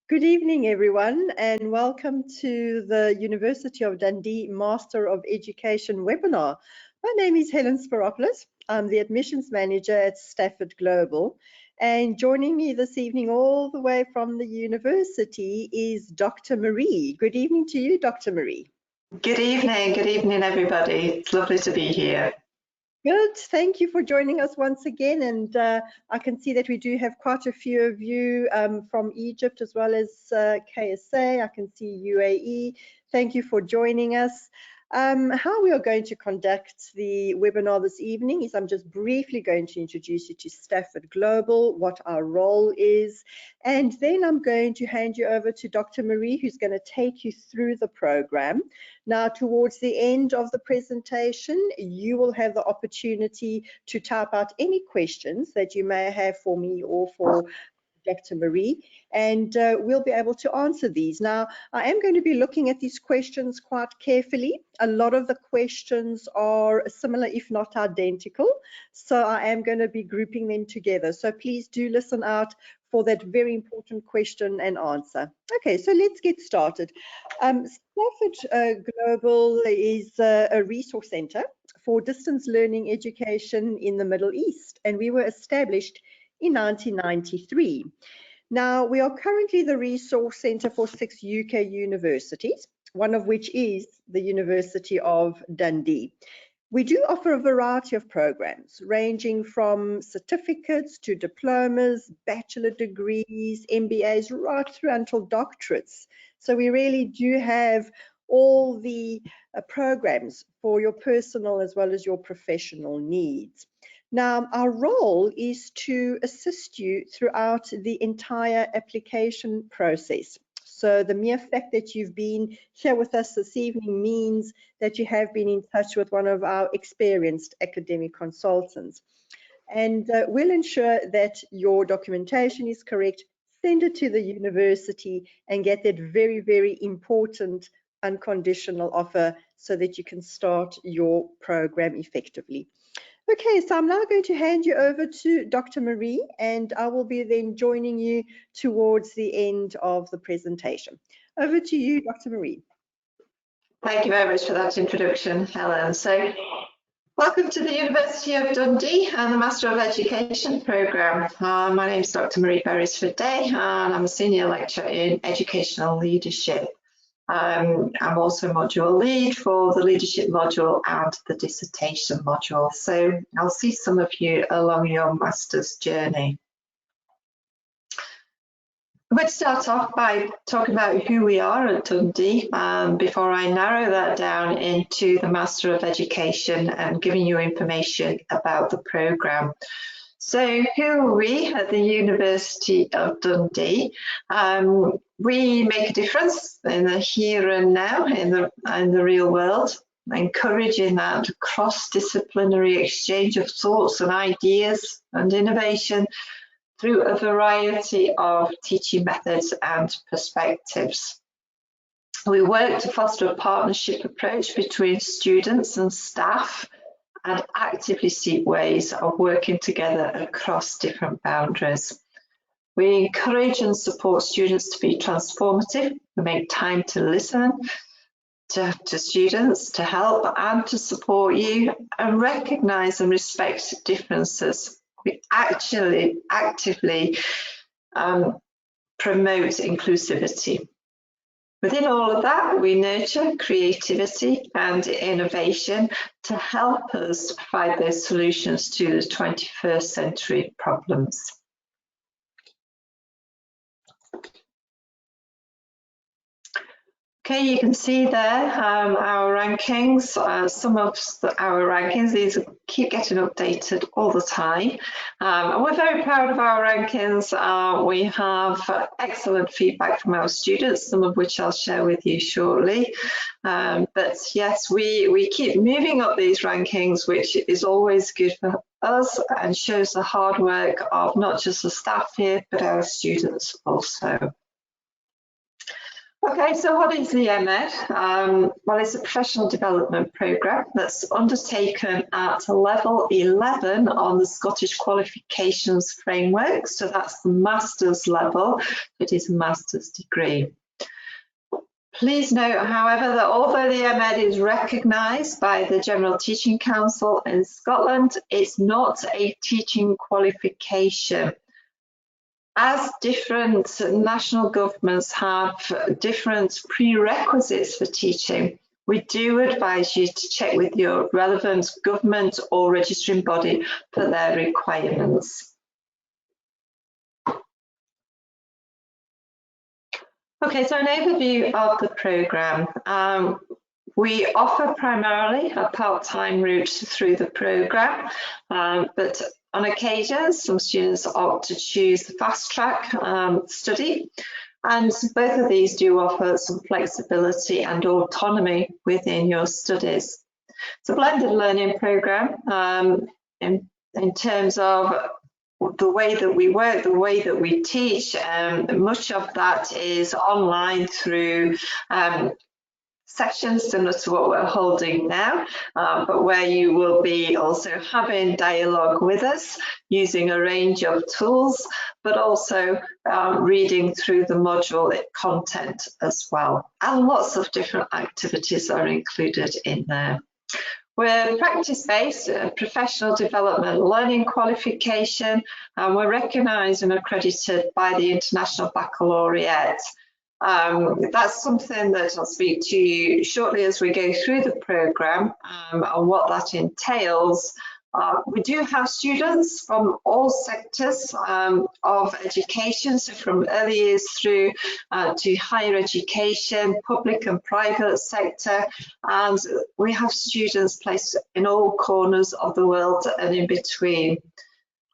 Good evening, everyone, and welcome to the University of Dundee Master of Education webinar. My name is Helen Spiropoulos. I'm the Admissions Manager at Stafford Global, and joining me this evening all the way from the university is Dr. Marie. Good evening to you, Dr. Marie. Good evening, everybody. It's lovely to be here. Good, thank you for joining us once again, and I can see that we do have quite a few of you from Egypt as well as KSA. I can see UAE. Thank you for joining us. How we are going to conduct the webinar this evening is I'm just briefly going to introduce you to Stafford Global, what our role is, and then I'm going to hand you over to Dr. Marie, who's going to take you through the program. Now, towards the end of the presentation, you will have the opportunity to type out any questions that you may have for me or for Dr. Marie, and we'll be able to answer these. Now, I am going to be looking at these questions quite carefully. A lot of the questions are similar, if not identical, so I am going to be grouping them together. So please do listen out for that very important question and answer. Okay, so let's get started. Stafford Global is a resource center for distance learning education in the Middle East, and we were established in 1993. Now, we are currently the resource centre for 6 UK universities, one of which is the University of Dundee. We do offer a variety of programs ranging from certificates to diplomas, bachelor degrees, MBAs, right through until doctorates. So we really do have all the programs for your personal as well as your professional needs. Now, our role is to assist you throughout the entire application process. So the mere fact that you've been here with us this evening means that you have been in touch with one of our experienced academic consultants. And we'll ensure that your documentation is correct, send it to the university and get that very, very important unconditional offer so that you can start your program effectively. Okay, so I'm now going to hand you over to Dr. Marie, and I will be then joining you towards the end of the presentation. Over to you, Dr. Marie. Thank you very much for that introduction, Helen. So, welcome to the University of Dundee and the Master of Education programme. My name is Dr. Marie Beresford-Dey, and I'm a senior lecturer in educational leadership. I'm also module lead for the leadership module and the dissertation module. So I'll see some of you along your master's journey. I'm going to start off by talking about who we are at Dundee before I narrow that down into the Master of Education and giving you information about the programme. So who are we at the University of Dundee? We make a difference in the here and now, in the real world, encouraging that cross-disciplinary exchange of thoughts and ideas and innovation through a variety of teaching methods and perspectives. We work to foster a partnership approach between students and staff and actively seek ways of working together across different boundaries. We encourage and support students to be transformative. We make time to listen to students, to help and to support you, and recognise and respect differences. We actually actively promote inclusivity. Within all of that, we nurture creativity and innovation to help us provide those solutions to the 21st century problems. Okay, you can see there our rankings, some of our rankings, these keep getting updated all the time. And we're very proud of our rankings. We have excellent feedback from our students, some of which I'll share with you shortly. But yes, we keep moving up these rankings, which is always good for us and shows the hard work of not just the staff here, but our students also. Okay, so what is the MED? Well, it's a professional development programme that's undertaken at level 11 on the Scottish Qualifications Framework. So that's the master's level. It is a master's degree. Please note, however, that although the MED is recognised by the General Teaching Council in Scotland, it's not a teaching qualification. As different national governments have different prerequisites for teaching, we do advise you to check with your relevant government or registering body for their requirements. Okay, so an overview of the programme. We offer primarily a part-time route through the programme, but on occasion, some students opt to choose the fast-track study, and both of these do offer some flexibility and autonomy within your studies. It's a blended learning programme in terms of the way that we work, the way that we teach. Much of that is online through sessions similar to what we're holding now, but where you will be also having dialogue with us using a range of tools, but also reading through the module content as well. And lots of different activities are included in there. We're practice-based, professional development learning qualification, and we're recognised and accredited by the International Baccalaureate. That's something that I'll speak to you shortly as we go through the programme and what that entails. We do have students from all sectors of education, so from early years through to higher education, public and private sector, and we have students placed in all corners of the world and in between.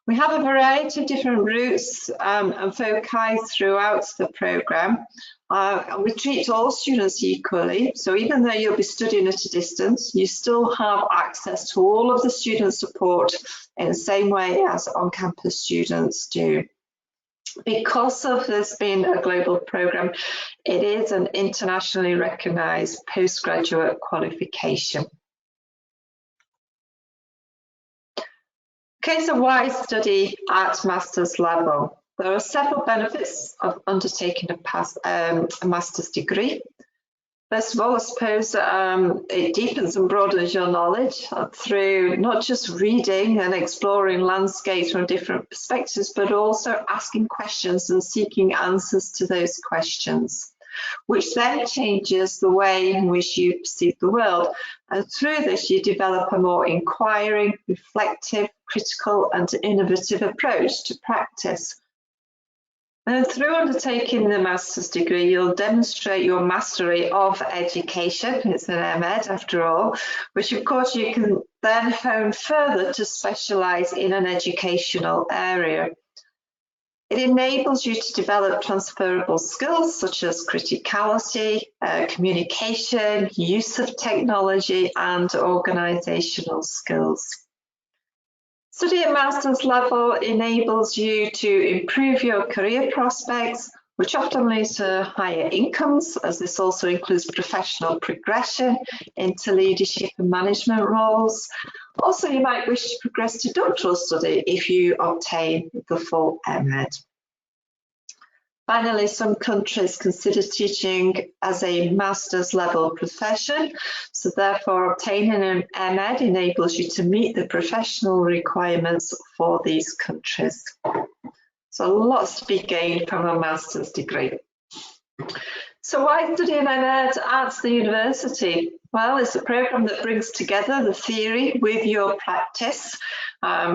We have a variety of different routes and foci throughout the programme. We treat all students equally, so even though you'll be studying at a distance, you still have access to all of the student support in the same way as on-campus students do. Because of this being a global programme, it is an internationally recognised postgraduate qualification. Okay, so why study at master's level? There are several benefits of undertaking a master's degree. First of all, I suppose it deepens and broadens your knowledge through not just reading and exploring landscapes from different perspectives, but also asking questions and seeking answers to those questions, which then changes the way in which you perceive the world. And through this, you develop a more inquiring, reflective, critical, and innovative approach to practice. And through undertaking the master's degree, you'll demonstrate your mastery of education. It's an MEd after all, which of course you can then hone further to specialise in an educational area. It enables you to develop transferable skills such as criticality, communication, use of technology, and organisational skills. Study at master's level enables you to improve your career prospects, which often leads to higher incomes, as this also includes professional progression into leadership and management roles. Also, you might wish to progress to doctoral study if you obtain the full MEd. Finally, some countries consider teaching as a master's level profession, so therefore obtaining an MEd enables you to meet the professional requirements for these countries. So lots to be gained from a master's degree. So why study an MEd at the university? Well, it's a programme that brings together the theory with your practice.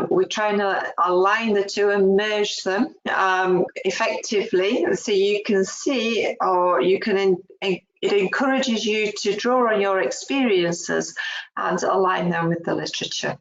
We try and align the two and merge them effectively, so you can see, or you can, it encourages you to draw on your experiences and align them with the literature.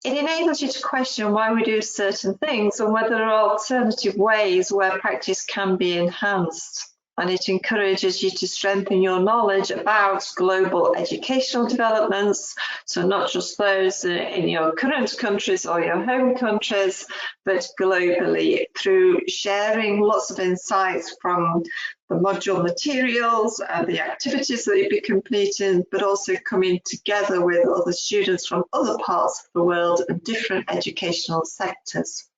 It enables you to question why we do certain things and whether there are alternative ways where practice can be enhanced. and it encourages you to strengthen your knowledge about global educational developments, so not just those in your current countries or your home countries, but globally, through sharing lots of insights from the module materials and the activities that you'll be completing, but also coming together with other students from other parts of the world and different educational sectors.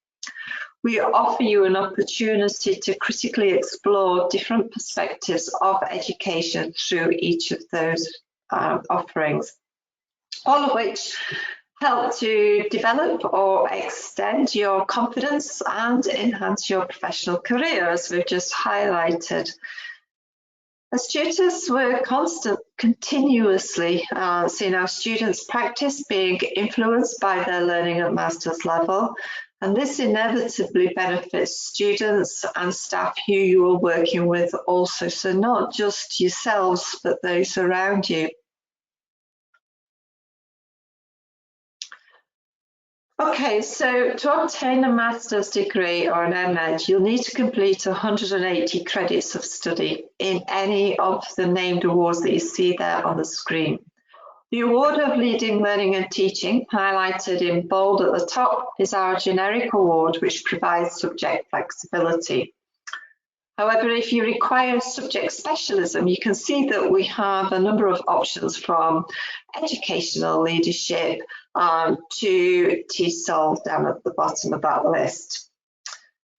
We offer you an opportunity to critically explore different perspectives of education through each of those offerings, all of which help to develop or extend your confidence and enhance your professional career, as we've just highlighted. As tutors, we're continuously seeing our students' practice being influenced by their learning at master's level, and this inevitably benefits students and staff who you are working with also, so not just yourselves, but those around you. Okay, so to obtain a master's degree or an MEd, you'll need to complete 180 credits of study in any of the named awards that you see there on the screen. The Award of Leading Learning and Teaching, highlighted in bold at the top, is our generic award, which provides subject flexibility. However, if you require subject specialism, you can see that we have a number of options, from educational leadership to TESOL down at the bottom of that list.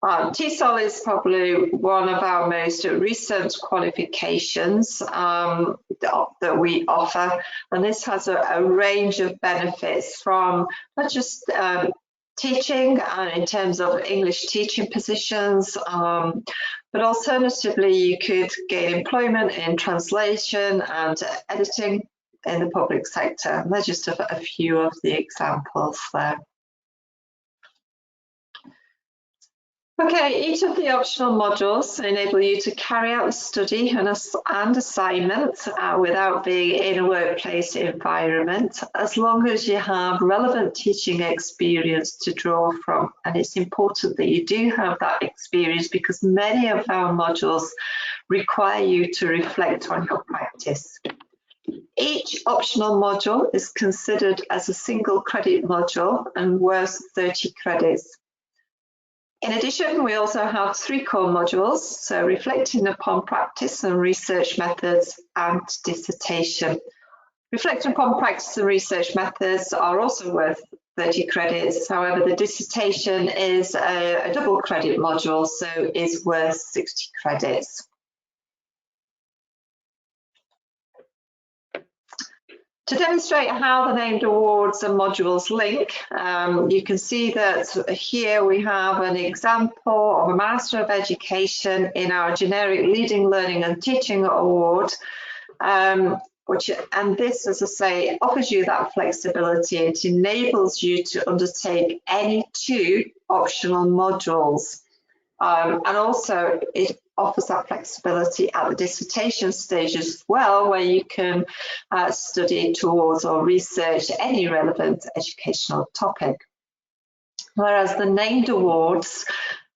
TESOL is probably one of our most recent qualifications that we offer, and this has a range of benefits, from not just teaching in terms of English teaching positions, but alternatively you could gain employment in translation and editing in the public sector. And they're just a few of the examples there. Okay, each of the optional modules enable you to carry out the study and assignment without being in a workplace environment, as long as you have relevant teaching experience to draw from. And it's important that you do have that experience, because many of our modules require you to reflect on your practice. Each optional module is considered as a single credit module and worth 30 credits. In addition, we also have 3 core modules, so reflecting upon practice and research methods and dissertation. Reflecting upon practice and research methods are also worth 30 credits. However, the dissertation is a double credit module, so is worth 60 credits. To demonstrate how the named awards and modules link, you can see that here we have an example of a Master of Education in our generic Leading Learning and Teaching Award, and this, as I say, offers you that flexibility. It enables you to undertake any 2 optional modules, and also it offers that flexibility at the dissertation stage as well, where you can study towards or research any relevant educational topic. Whereas the named awards,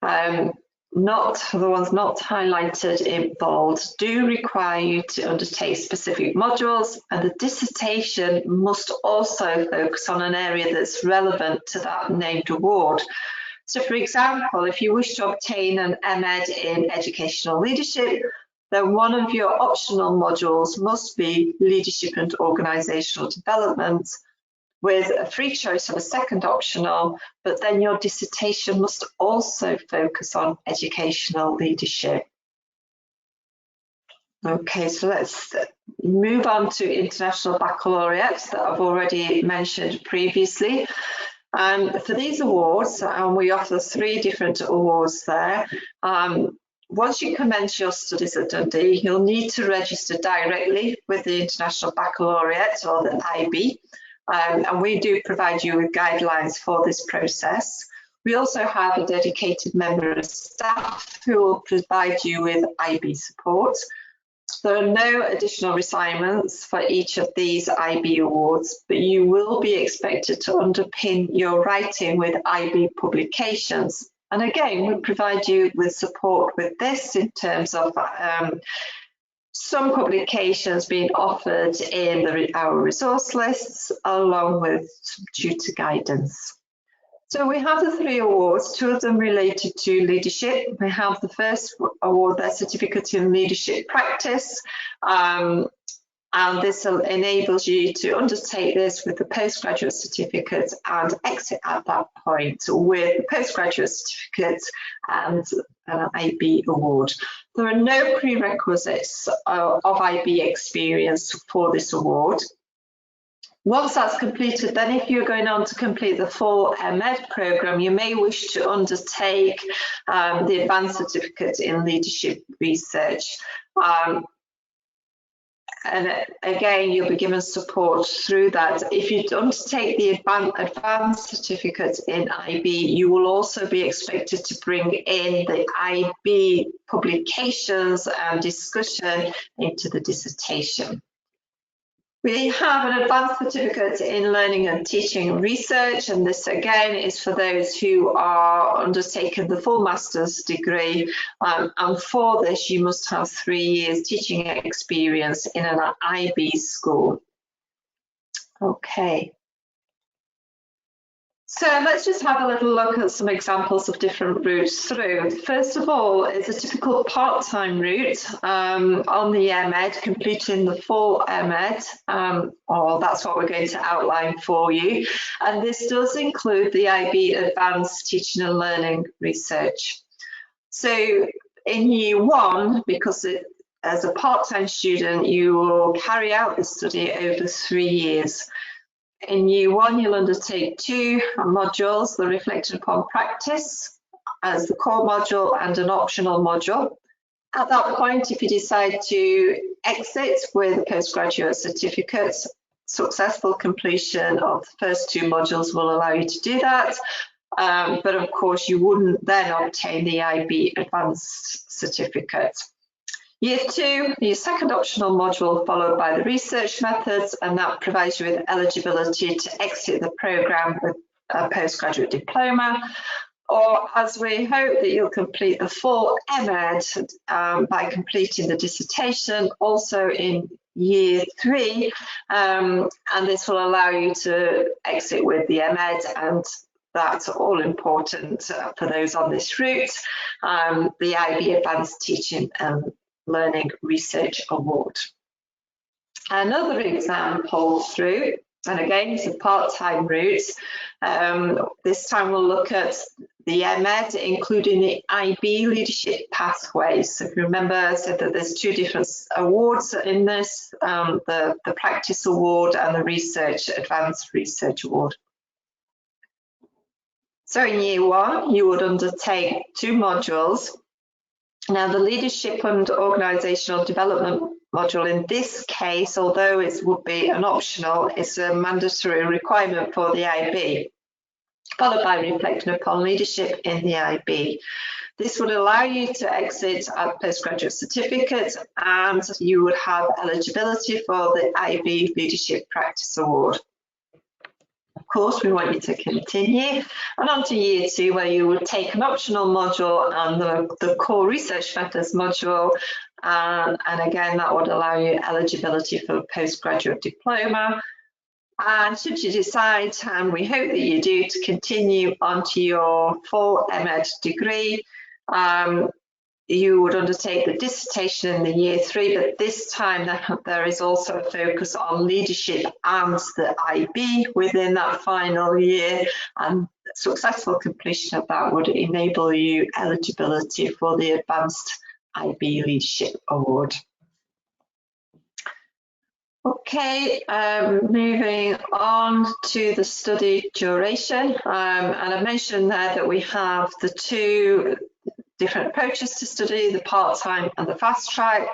not the ones not highlighted in bold, do require you to undertake specific modules, and the dissertation must also focus on an area that's relevant to that named award. So, for example, if you wish to obtain an MEd in educational leadership, then one of your optional modules must be leadership and organisational development, with a free choice of a second optional, but then your dissertation must also focus on educational leadership. Okay, so let's move on to International Baccalaureate that I've already mentioned previously. For these awards, we offer 3 different awards there. Once you commence your studies at Dundee, you'll need to register directly with the International Baccalaureate, or the IB, and we do provide you with guidelines for this process. We also have a dedicated member of staff who will provide you with IB support. There are no additional assignments for each of these IB awards, but you will be expected to underpin your writing with IB publications, And again, we provide you with support with this in terms of some publications being offered in our resource lists, along with some tutor guidance. So we have the 3 awards, 2 of them related to leadership. We have the first award, their Certificate in Leadership Practice, and this enables you to undertake this with the postgraduate certificate and exit at that point with the postgraduate certificate and an IB award. There are no prerequisites of IB experience for this award. Once that's completed, then if you're going on to complete the full MEd programme, you may wish to undertake the Advanced Certificate in Leadership Research. And again, you'll be given support through that. If you undertake the advanced certificate in IB, you will also be expected to bring in the IB publications and discussion into the dissertation. We have an advanced certificate in learning and teaching and research, and this again is for those who are undertaking the full master's degree, and for this you must have 3 years teaching experience in an IB school. Okay. So let's just have a little look at some examples of different routes through. First of all, is a typical part-time route on the MEd, completing the full MEd, or that's what we're going to outline for you. And this does include the IB Advanced Teaching and Learning Research. So in year 1, because as a part-time student, you will carry out the study over 3 years. In year 1, you'll undertake 2 modules, the Reflecting Upon Practice as the core module and an optional module. At that point, if you decide to exit with a postgraduate certificate, successful completion of the first 2 modules will allow you to do that. But of course, you wouldn't then obtain the IB Advanced Certificate. Year 2, your second optional module followed by the research methods, and that provides you with eligibility to exit the programme with a postgraduate diploma, or as we hope that you'll complete the full MEd by completing the dissertation also in year 3, and this will allow you to exit with the MEd, and that's all important for those on this route, the IB Advanced Teaching and Learning Research Award. Another example through, and again it's a part-time route, this time we'll look at the MEd, including the IB leadership pathways. So if you remember, I said that there's 2 different awards in this, the Practice Award and the Advanced Research Award. So in year 1, you would undertake 2 modules. Now, the Leadership and Organisational Development module in this case, although it would be an optional, is a mandatory requirement for the IB, followed by Reflecting Upon Leadership in the IB. This would allow you to exit at postgraduate certificate, and you would have eligibility for the IB Leadership Practice Award. Of course, we want you to continue, and on to year 2, where you would take an optional module and the core research methods module, and again that would allow you eligibility for a postgraduate diploma. And should you decide, and we hope that you do, to continue onto your full MEd degree, you would undertake the dissertation in the year 3, but this time there is also a focus on leadership and the IB within that final year, and successful completion of that would enable you eligibility for the Advanced IB Leadership Award. Okay, moving on to the study duration, and I mentioned there that we have the 2 different approaches to study, the part-time and the fast-track.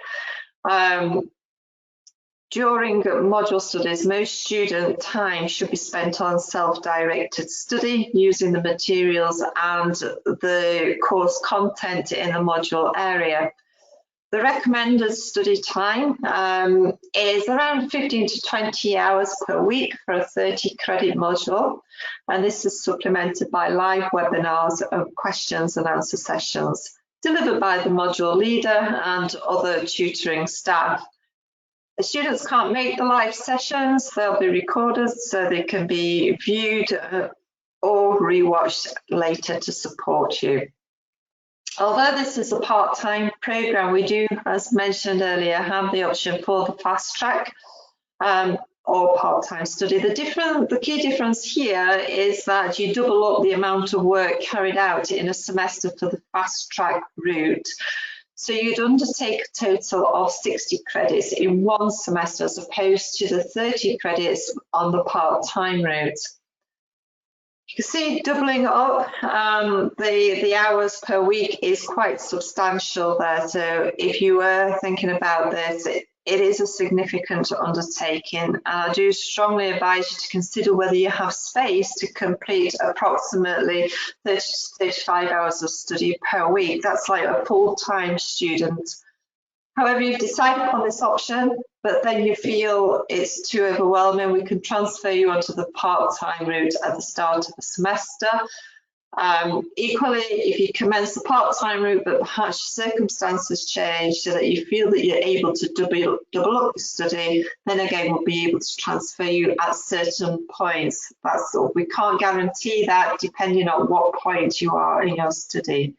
During module studies, most student time should be spent on self-directed study using the materials and the course content in the module area. The recommended study time is around 15 to 20 hours per week for a 30 credit module, and this is supplemented by live webinars and questions and answer sessions delivered by the module leader and other tutoring staff. The students can't make the live sessions, they'll be recorded so they can be viewed or rewatched later to support you. Although this is a part-time programme, we do, as mentioned earlier, have the option for the fast track or part-time study. The key difference here is that you double up the amount of work carried out in a semester for the fast track route. So you'd undertake a total of 60 credits in one semester as opposed to the 30 credits on the part-time route. You can see doubling up the hours per week is quite substantial there. So if you were thinking about this, it is a significant undertaking. And I do strongly advise you to consider whether you have space to complete approximately 30 to 35 hours of study per week. That's like a full-time student. However, you've decided upon this option, but then you feel it's too overwhelming, we can transfer you onto the part-time route at the start of the semester. Equally, if you commence the part-time route, but perhaps circumstances change so that you feel that you're able to double up your study, then again, we'll be able to transfer you at certain points. That's all. We can't guarantee that depending on what point you are in your study.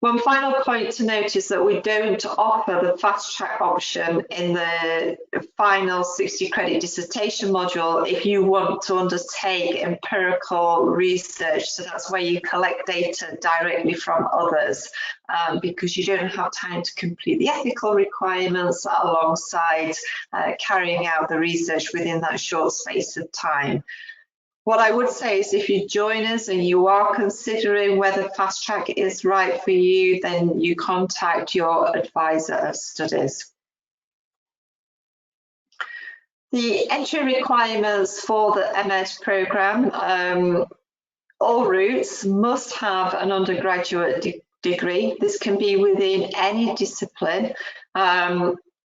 One final point to note is that we don't offer the fast track option in the final 60 credit dissertation module if you want to undertake empirical research. So that's where you collect data directly from others because you don't have time to complete the ethical requirements alongside carrying out the research within that short space of time. What I would say is if you join us and you are considering whether fast track is right for you, then you contact your advisor of studies. The entry requirements for the MS programme, all routes must have an undergraduate degree. This can be within any discipline.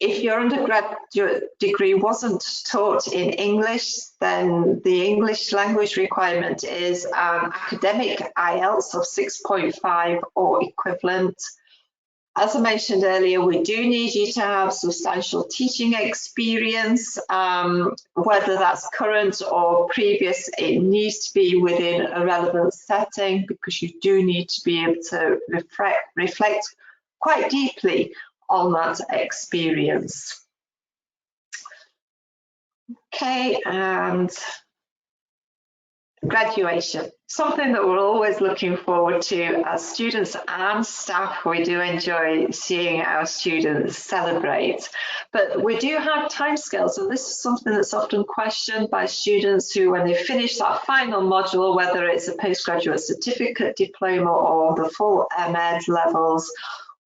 If your undergraduate degree wasn't taught in English, then the English language requirement is academic IELTS of 6.5 or equivalent. As I mentioned earlier, we do need you to have substantial teaching experience, whether that's current or previous. It needs to be within a relevant setting because you do need to be able to reflect quite deeply on that experience. Okay, and graduation, something that we're always looking forward to as students and staff. We do enjoy seeing our students celebrate, but we do have timescales, and this is something that's often questioned by students who, when they finish that final module, whether it's a postgraduate certificate, diploma, or the full MEd levels,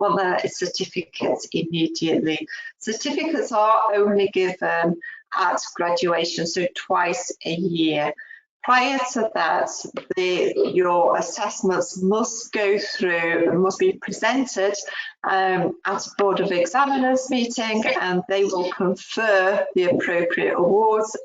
want their certificates immediately. Certificates are only given at graduation, so twice a year. Prior to that, your assessments must go through and must be presented at a Board of Examiners meeting, and they will confer the appropriate awards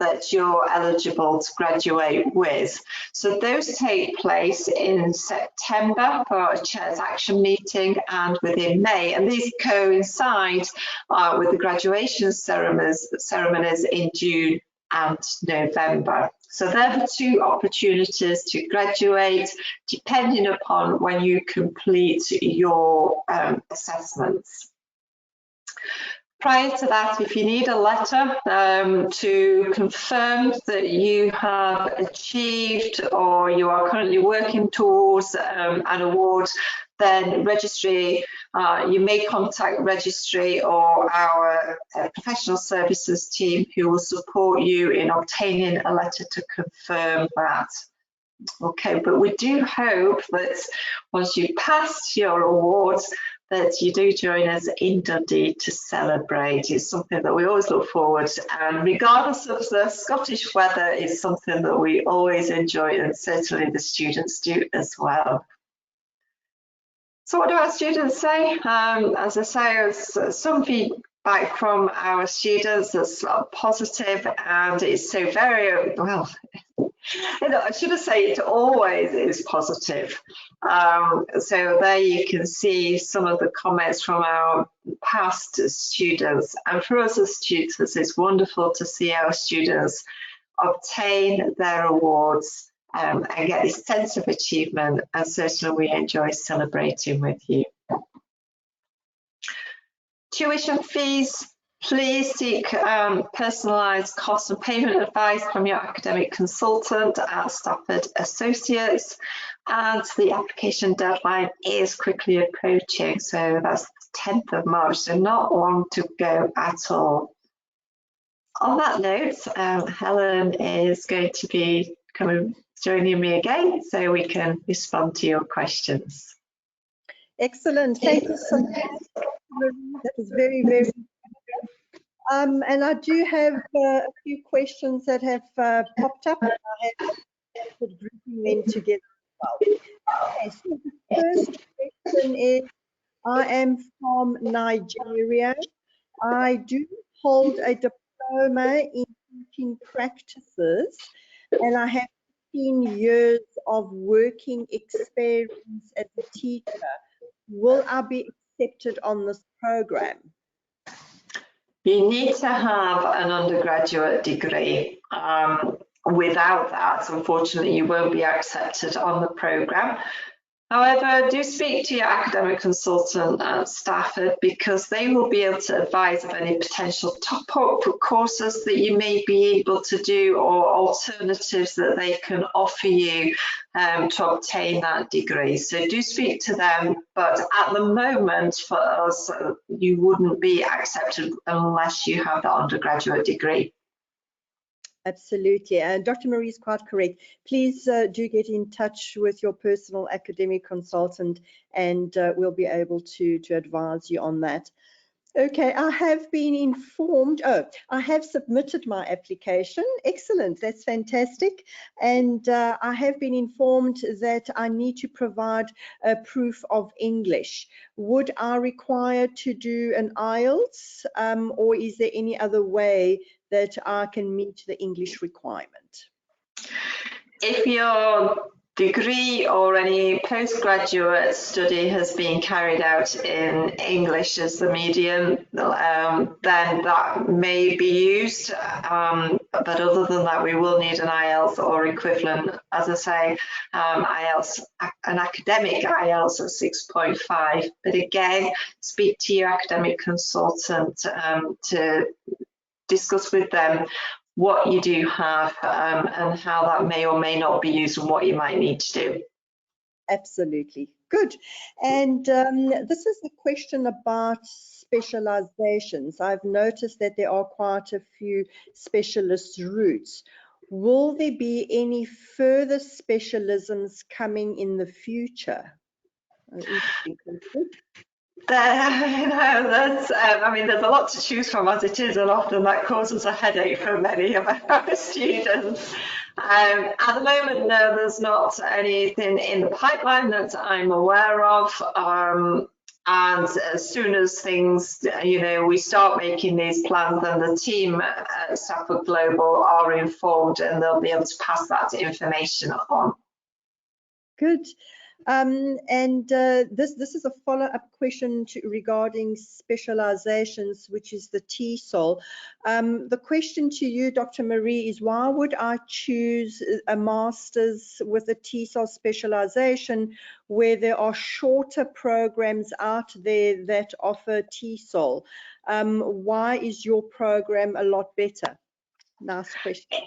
that you're eligible to graduate with. So those take place in September for a Chair's Action meeting and within May, and these coincide with the graduation ceremonies in June and November. So they're the two opportunities to graduate depending upon when you complete your assessments. Prior to that, if you need a letter to confirm that you have achieved or you are currently working towards an award, then registry, you may contact registry or our professional services team who will support you in obtaining a letter to confirm that. Okay, but we do hope that once you pass your awards, that you do join us in Dundee to celebrate. It's something that we always look forward to, and regardless of the Scottish weather, it's something that we always enjoy, and certainly the students do as well. So what do our students say? As I say, some feedback from our students is positive, and it's so very, well, I shouldn't say it always is positive. So there you can see some of the comments from our past students. And for us as tutors, it's wonderful to see our students obtain their awards and get this sense of achievement. And certainly we enjoy celebrating with you. Tuition fees. Please seek personalised cost and payment advice from your academic consultant at Stafford Associates, and the application deadline is quickly approaching, so that's the 10th of March, so not long to go at all. On that note, Helen is going to be joining me again so we can respond to your questions. Excellent, thank you so much. That was very, very good. And I do have a few questions that have popped up, and I have grouping them together as well. Okay, so the first question is, I am from Nigeria. I do hold a diploma in teaching practices, and I have 15 years of working experience as a teacher. Will I be accepted on this program? You need to have an undergraduate degree. Without that, unfortunately, you won't be accepted on the programme. However, do speak to your academic consultant at Stafford, because they will be able to advise of any potential top-up courses that you may be able to do, or alternatives that they can offer you to obtain that degree. So do speak to them, but at the moment for us, you wouldn't be accepted unless you have that undergraduate degree. Absolutely, and Dr. Marie is quite correct. Please do get in touch with your personal academic consultant, and we'll be able to advise you on that. Okay, I have been informed, I have submitted my application. Excellent, that's fantastic. And I have been informed that I need to provide a proof of English. Would I require to do an IELTS, or is there any other way that I can meet the English requirement? If your degree or any postgraduate study has been carried out in English as the medium, then that may be used. But other than that, we will need an IELTS or equivalent. As I say, IELTS, an academic IELTS at 6.5. But again, speak to your academic consultant to discuss with them what you do have and how that may or may not be used and what you might need to do. Absolutely, good. And this is a question about specializations. I've noticed that there are quite a few specialist routes. Will there be any further specialisms coming in the future? Interesting question. I mean, there's a lot to choose from as it is, and often that causes a headache for many of our students. At the moment, no, there's not anything in the pipeline that I'm aware of. And as soon as things, we start making these plans, then the team at Stafford Global are informed, and they'll be able to pass that information on. Good. This is a follow-up question regarding specializations, which is the TESOL. The question to you, Dr. Marie, is why would I choose a master's with a TESOL specialization where there are shorter programs out there that offer TESOL? Why is your program a lot better? Nice question.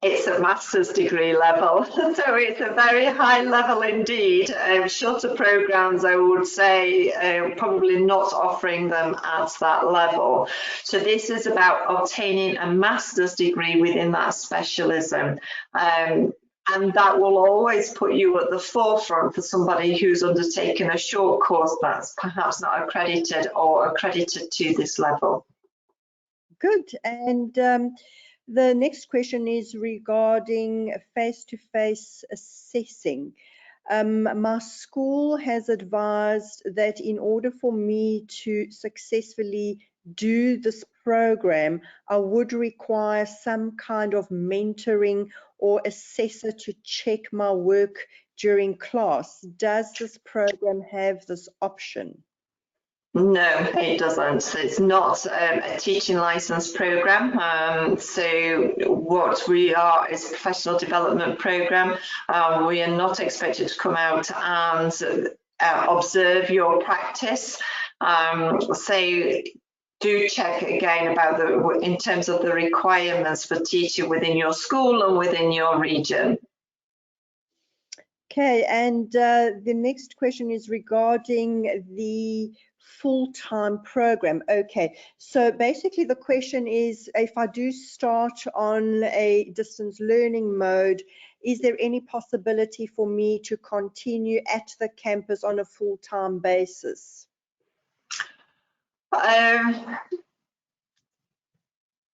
It's a master's degree level, so it's a very high level indeed. Shorter programs, I would say, probably not offering them at that level. So this is about obtaining a master's degree within that specialism. And that will always put you at the forefront for somebody who's undertaken a short course that's perhaps not accredited or accredited to this level. Good. And the next question is regarding face-to-face assessing. My school has advised that in order for me to successfully do this program, I would require some kind of mentoring or assessor to check my work during class. Does this program have this option? No, it doesn't. It's not a teaching license program. So what we are is a professional development program. We are not expected to come out and observe your practice. So do check again about in terms of the requirements for teaching within your school and within your region. Okay, and the next question is regarding the full-time program. Okay, so basically the question is, if I do start on a distance learning mode, is there any possibility for me to continue at the campus on a full-time basis?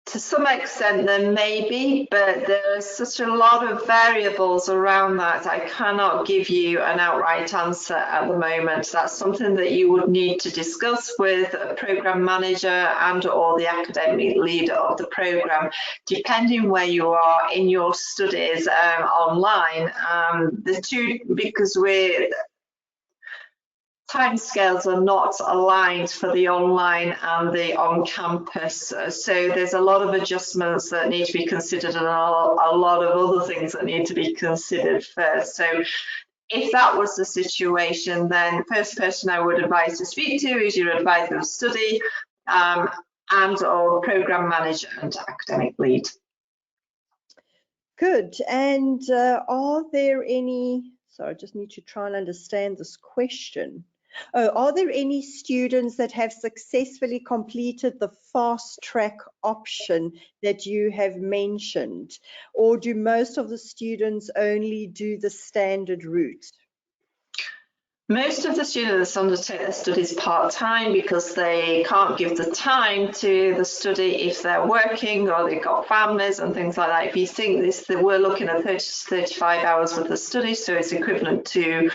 To some extent there may be, but there's such a lot of variables around that. I cannot give you an outright answer at the moment. That's something that you would need to discuss with a program manager and or the academic leader of the program, depending where you are in your studies online. The two, because timescales are not aligned for the online and the on-campus, so there's a lot of adjustments that need to be considered and a lot of other things that need to be considered first. So if that was the situation, then the first person I would advise to speak to is your advisor of study and or program manager and academic lead. Good. And are there any, so I just need to try and understand this question. Oh, are there any students that have successfully completed the fast track option that you have mentioned? Or do most of the students only do the standard route? Most of the students undertake their studies part-time because they can't give the time to the study if they're working or they've got families and things like that. If you think this, that we're looking at 30 to 35 hours worth of study, so it's equivalent to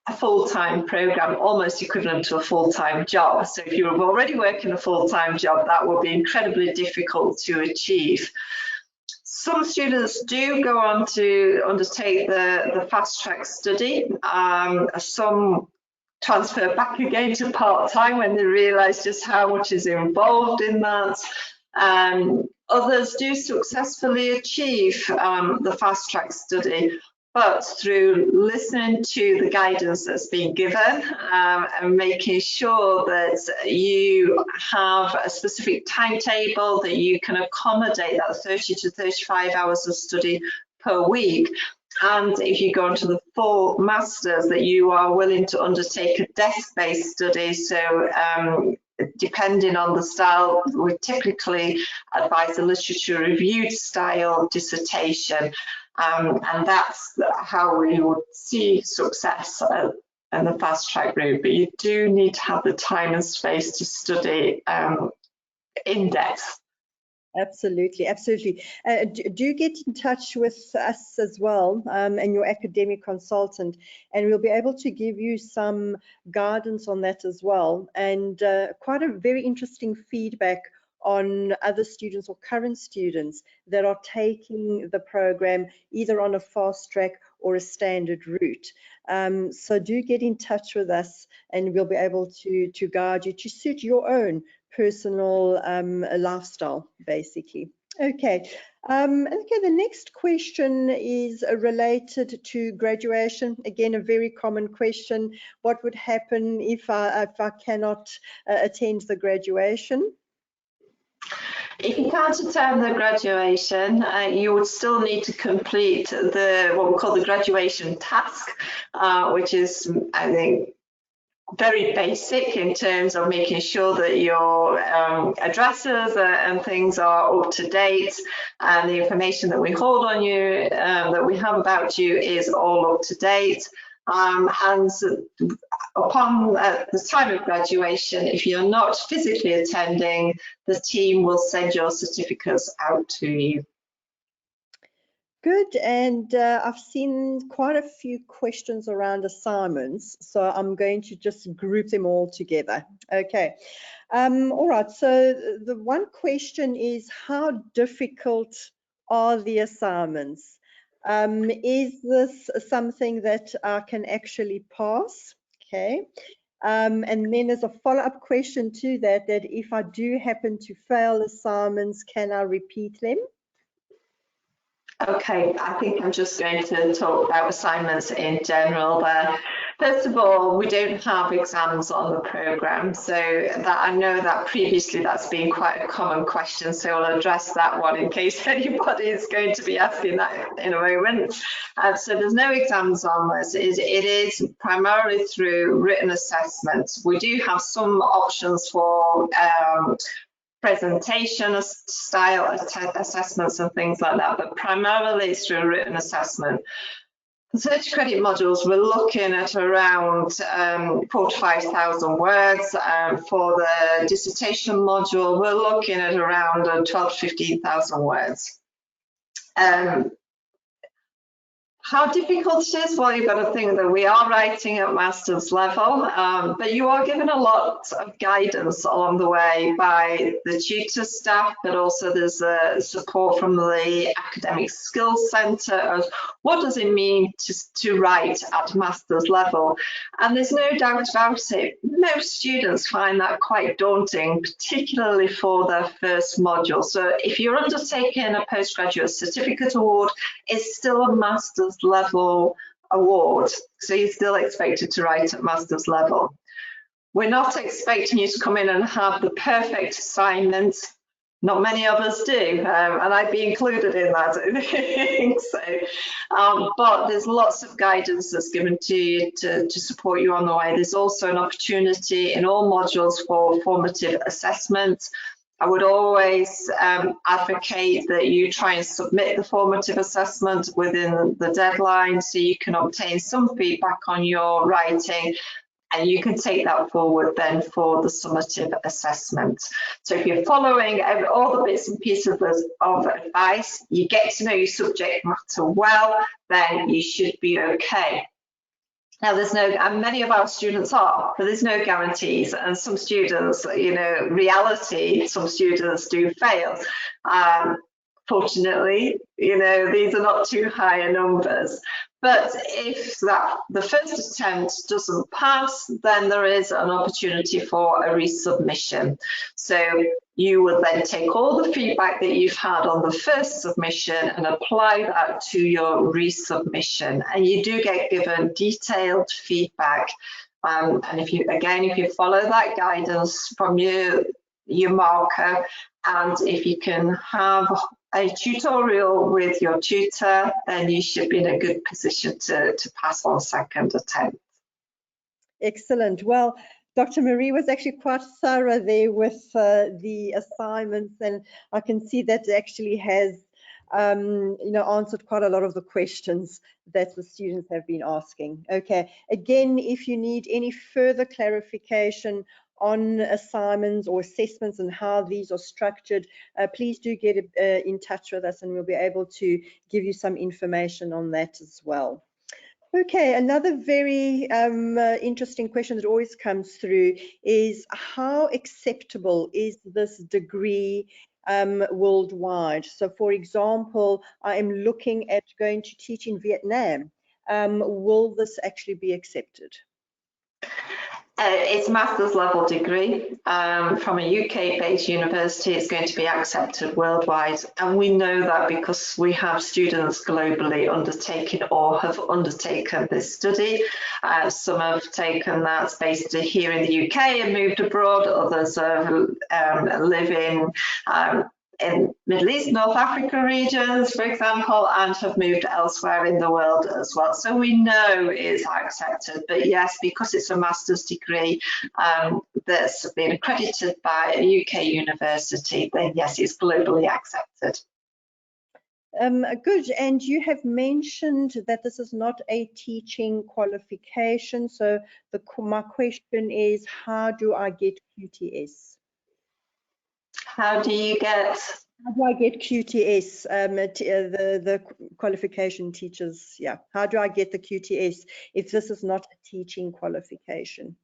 a full-time program, almost equivalent to a full-time job. So if you're already working a full-time job, that would be incredibly difficult to achieve. Some students do go on to undertake the fast track study. Some transfer back again to part-time when they realise just how much is involved in that. Others do successfully achieve the fast track study, but through listening to the guidance that's been given and making sure that you have a specific timetable that you can accommodate that 30 to 35 hours of study per week. And if you go into the full masters, that you are willing to undertake a desk-based study. So depending on the style, we typically advise a literature reviewed style dissertation. And that's how we would see success in the fast track route. But you do need to have the time and space to study in depth. Absolutely, absolutely. Do get in touch with us as well and your academic consultant, and we'll be able to give you some guidance on that as well. And quite a very interesting feedback on other students or current students that are taking the program either on a fast track or a standard route. So do get in touch with us and we'll be able to guide you to suit your own personal lifestyle, basically. Okay. Okay, the next question is related to graduation. Again, a very common question. What would happen if I cannot attend the graduation? If you can't attend the graduation, you would still need to complete what we call the graduation task, which is, I think, very basic in terms of making sure that your addresses and things are up to date, and the information that we hold on you, that we have about you, is all up to date. And upon the time of graduation, if you're not physically attending, the team will send your certificates out to you. Good, and I've seen quite a few questions around assignments, so I'm going to just group them all together. Okay, all right, so the one question is, how difficult are the assignments? Is this something that I can actually pass? Okay, and then there's a follow-up question to that, that if I do happen to fail assignments, can I repeat them? Okay, I think I'm just going to talk about assignments in general there. First of all, we don't have exams on the programme, so that I know that previously that's been quite a common question, so I'll address that one in case anybody is going to be asking that in a moment. So there's no exams on this. It is primarily through written assessments. We do have some options for presentation style assessments and things like that, but primarily it's through written assessment. The 30 credit modules, we're looking at around 4,000 to 5,000 words. For the dissertation module, we're looking at around 12,000 to 15,000 words. How difficult it is? Well, you've got to think that we are writing at master's level, but you are given a lot of guidance along the way by the tutor staff, but also there's support from the Academic Skills Centre of what does it mean to write at master's level. And there's no doubt about it, most students find that quite daunting, particularly for their first module. So if you're undertaking a postgraduate certificate award, it's still a master's level award, so you're still expected to write at master's level. We're not expecting you to come in and have the perfect assignment. Not many of us do, and I'd be included in that. But there's lots of guidance that's given to you to support you on the way. There's also an opportunity in all modules for formative assessment. I would always advocate that you try and submit the formative assessment within the deadline so you can obtain some feedback on your writing, and you can take that forward then for the summative assessment. So if you're following all the bits and pieces of advice, you get to know your subject matter well, then you should be okay. Now, there's no, and many of our students are, but there's no guarantees. And some students, you know, reality, some students do fail. Fortunately, you know, these are not too high numbers. But if the first attempt doesn't pass, then there is an opportunity for a resubmission. So you will then take all the feedback that you've had on the first submission and apply that to your resubmission. And you do get given detailed feedback. And if you follow that guidance from your marker, and if you can have a tutorial with your tutor, then you should be in a good position to pass on second attempt. Excellent. Well, Dr. Marie was actually quite thorough there with the assignments, and I can see that actually has answered quite a lot of the questions that the students have been asking. Okay, again, if you need any further clarification on assignments or assessments and how these are structured, please do get in touch with us and we'll be able to give you some information on that as well. Okay, another very interesting question that always comes through is, how acceptable is this degree worldwide? So for example, I am looking at going to teach in Vietnam. Will this actually be accepted? It's master's level degree from a UK-based university. It's going to be accepted worldwide, and we know that because we have students globally undertaking or have undertaken this study. Some have taken that based here in the UK and moved abroad. Others live in Middle East, North Africa regions, for example, and have moved elsewhere in the world as well. So we know it's accepted, but yes, because it's a master's degree that's been accredited by a UK university, then yes, it's globally accepted. Good, and you have mentioned that this is not a teaching qualification, so my question is, how do I get QTS? How do you get How do I get QTS, the qualification teachers? Yeah, how do I get the QTS if this is not a teaching qualification?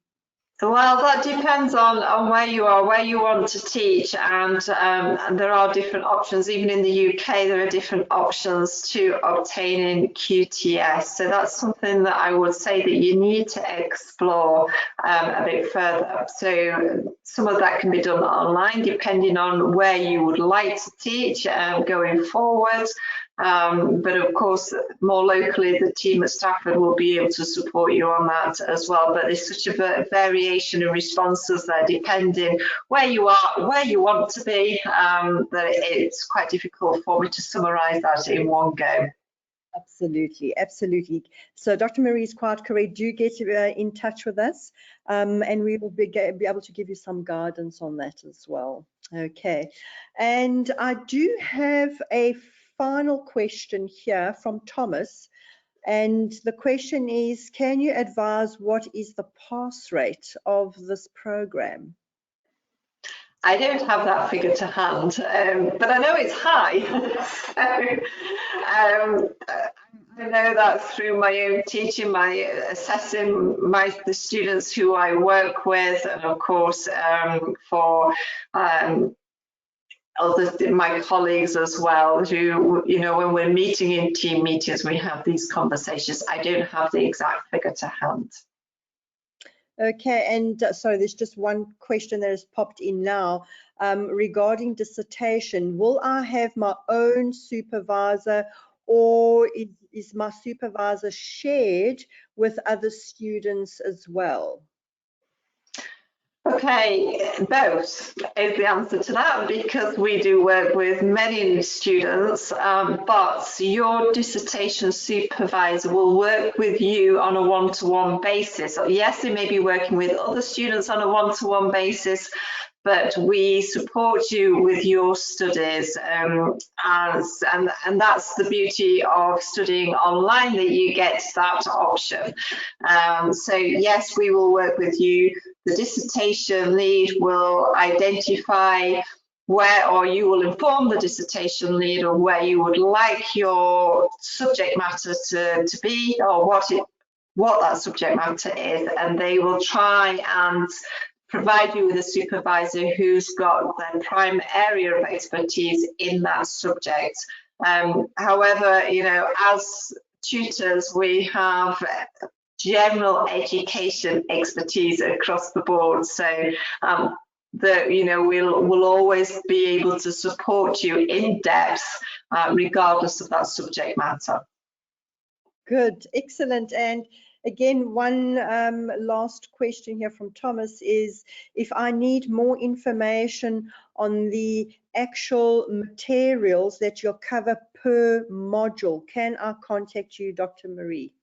Well, that depends on where you are, where you want to teach, and there are different options. Even in the UK, there are different options to obtaining QTS. So that's something that I would say that you need to explore a bit further. So some of that can be done online, depending on where you would like to teach going forward. But of course, more locally, the team at Stafford will be able to support you on that as well. But there's such a variation in responses there, depending where you are, where you want to be, that it's quite difficult for me to summarise that in one go. Absolutely, absolutely. So Dr. Marie is quite correct. Do get in touch with us, and we will be able to give you some guidance on that as well. Okay, and I do have a final question here from Thomas, and the question is, can you advise what is the pass rate of this program? I don't have that figure to hand, but I know it's high. I know that through my own teaching, my assessing the students who I work with, and of course for my colleagues as well, who, you know, when we're meeting in team meetings, we have these conversations. I don't have the exact figure to hand. Okay, and so there's just one question that has popped in now regarding dissertation. Will I have my own supervisor, or is my supervisor shared with other students as well? Okay, both is the answer to that, because we do work with many students, but your dissertation supervisor will work with you on a one-to-one basis. Yes, they may be working with other students on a one-to-one basis, but we support you with your studies, and that's the beauty of studying online, that you get that option. So yes, we will work with you. The dissertation lead will identify where, or you will inform the dissertation lead on where you would like your subject matter to be, or what that subject matter is, and they will try and provide you with a supervisor who's got their prime area of expertise in that subject. However, you know, as tutors, we have general education expertise across the board, so you know, we'll always be able to support you in depth, regardless of that subject matter. Good, excellent. And again, one last question here from Thomas is, if I need more information on the actual materials that you cover per module, can I contact you, Dr. Marie?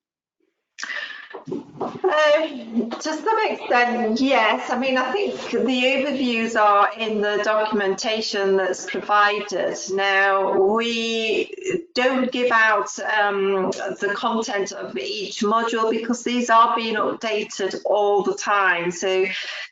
To some extent, yes. I mean, I think the overviews are in the documentation that's provided. Now, we don't give out the content of each module, because these are being updated all the time, so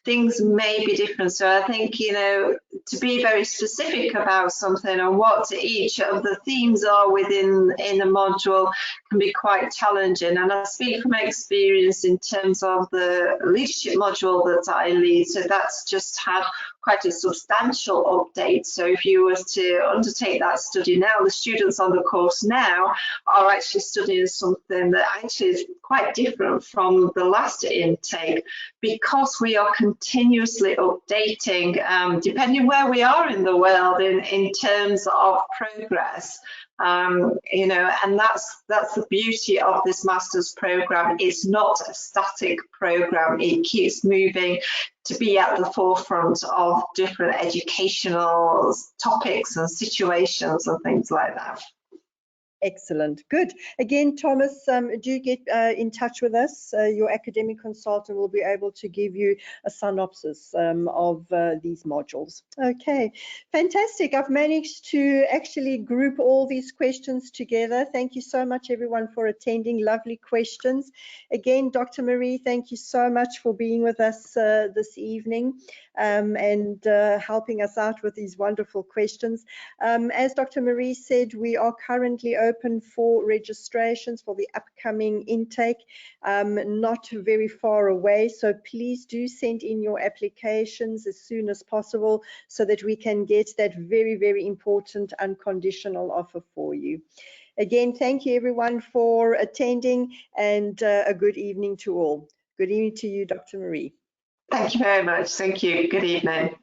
things may be different. So I think, you know, to be very specific about something and what each of the themes are within a module can be quite challenging. And I speak from experience in terms of the leadership module that I lead, so that's just had quite a substantial update. So if you were to undertake that study now, the students on the course now are actually studying something that actually is quite different from the last intake, because we are continuously updating, depending where we are in the world in terms of progress. You know, and that's the beauty of this master's program. It's not a static program. It keeps moving to be at the forefront of different educational topics and situations and things like that. Excellent. Good. Again, Thomas, do get in touch with us. Your academic consultant will be able to give you a synopsis of these modules. Okay, fantastic. I've managed to actually group all these questions together. Thank you so much, everyone, for attending. Lovely questions. Again, Dr. Marie, thank you so much for being with us this evening and helping us out with these wonderful questions. As Dr. Marie said, we are currently open for registrations for the upcoming intake, not very far away. So please do send in your applications as soon as possible so that we can get that very, very important unconditional offer for you. Again, thank you everyone for attending, and a good evening to all. Good evening to you, Dr. Marie. Thank you very much. Thank you. Good evening.